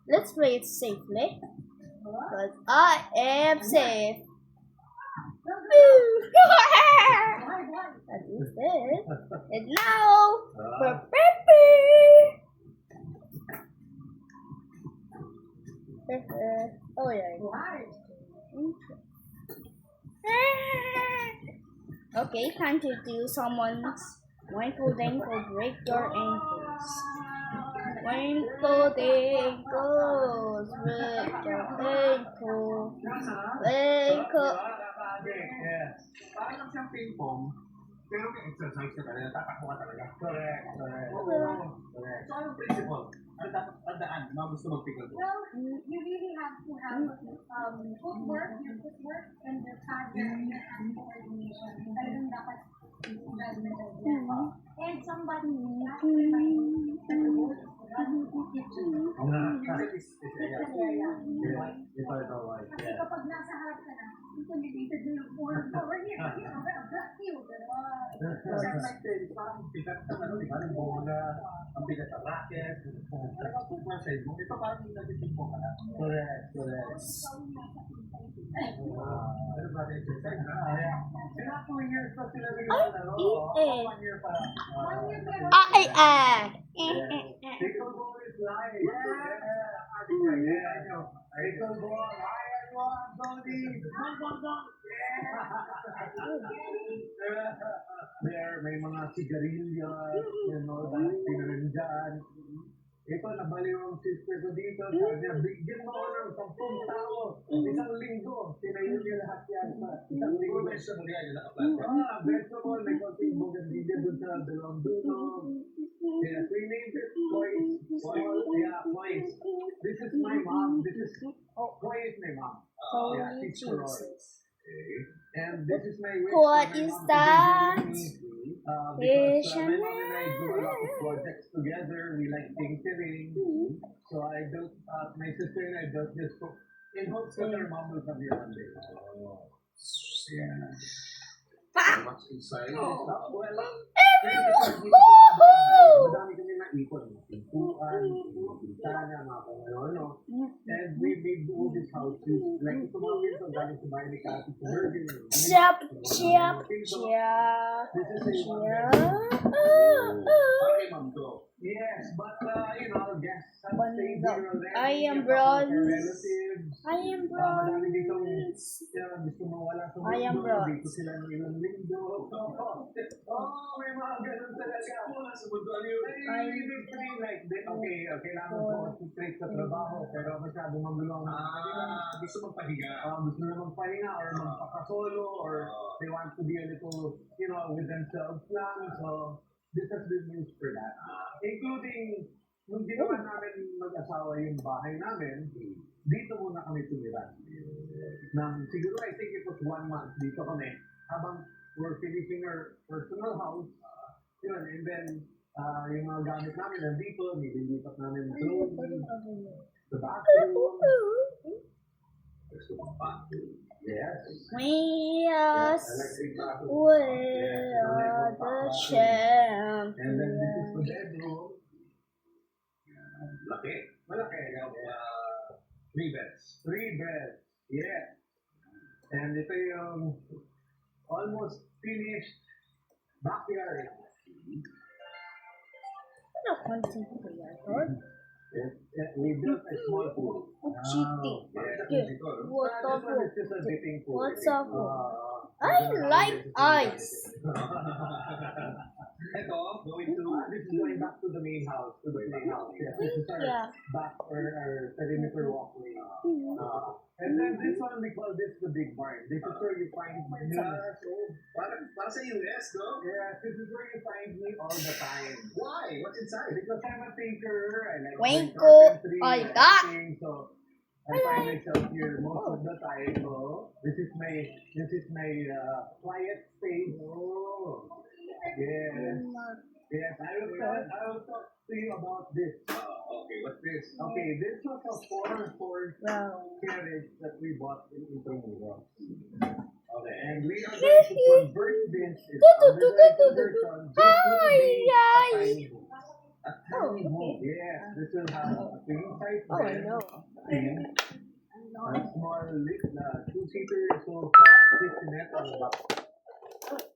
Let's play it safely. Because I am safe. That is it. And now, for oh yeah. Okay, time to do someone's Winkle Dinkle break your ankles. Winkle Dinkles break your ankle. Winkle. Yes. Parang siyang ping-pong, pero may exercise ka talaga. Tatakbo ka talaga. Correct. Correct. So, anong principle? Ano dapat tandaan? Mga gusto mag-pickle doon? Well, you really have to have footwork, your footwork, and your hand coordination. Talagang dapat judgment of that. And somebody has to find the goal. Kasi ito, Kasi kapag nasa harap ka na, intimidated na yung over here. I'm gonna block you. Parang bigat ang di ba? Ang bola, ang bigat ang racket, sa ibong. Ito parang yung nagtitimpo ka na. Correct. Ano ba na exercise? Sila 2 years pa sila rin yung 1 year pa. Pickle ball is live. Pickle ball, I want Tony. There, may mga sigarilyo, dahil tinarin dyan. Ito, nabaliw ang sister ko dito. Sabi niya, bigyan mo ako ng 10 tao. Isang linggo. Tinayin niya lahat yan. Isang linggo. Vegetable yan, yung naka-plant. Vegetable. May konting bougainvillea doon sa dalawang dulo. Yes, we named it Poise. Poise. This is my mom. Poise my mom. Holy Jesus. And this is my wish. What is that? Because my mom and I do a lot of projects together. We like tinkering. So I built, my sister and I built this book in hopes that our mom will come here one day. What's inside? Madami kami na-ipon. Pintuan, mga bintana, mga kung And we made all these houses. Like ito mga pinto, galing sa bahay ni Cathy sa Virgin. Chop. Yes, but guests have stayed here already. I am bronze. Madami dito gusto mawala sa mundo. I am bronze. Dito sila ng ilang linggo. May mga ganun talaga. Wala sa mundo. Like, kailangan ko concentrate sa trabaho, pero masyado magulo ang gusto magpahinga. Gusto nila magpahinga or magpakasolo or they want to be a little, with themselves lang. So, this has been used for that. Including, nung ginawa namin mag-asawa yung bahay namin, dito muna kami tumira. Siguro, I think it was 1 month dito kami. Habang we're finishing our personal house, and then, yung mga gamit namin nandito, nililipat namin sa bathroom. Yes. We are the champions. And then this is the bedroom. Malaki. 3 beds. 3 beds. Yeah. And ito yung almost finished backyard. Ano content ko yan? We built a small pool. Cheating. Just a dipping pool. What's up? I like ice. Ito, this is going back to the main house. Yes, this is our back or perimeter walkway. And then this one, we call this the big barn. This is where you find me. Para sa US, no? Yeah, this is where you find me all the time. Why? What's inside? Because I'm a thinker. I like carpentry, everything. So I find myself here most of the time. So this is my quiet space. Yes, I will talk to you about this. Okay, what's this? Okay, this was a 4-horse carriage that we bought in Intramuros. Okay, and we are going to convert this. Oh, okay. Yes, this will have a queen size Oh, I bed, know. queen, a small two-seater sofa, kitchenette on the back.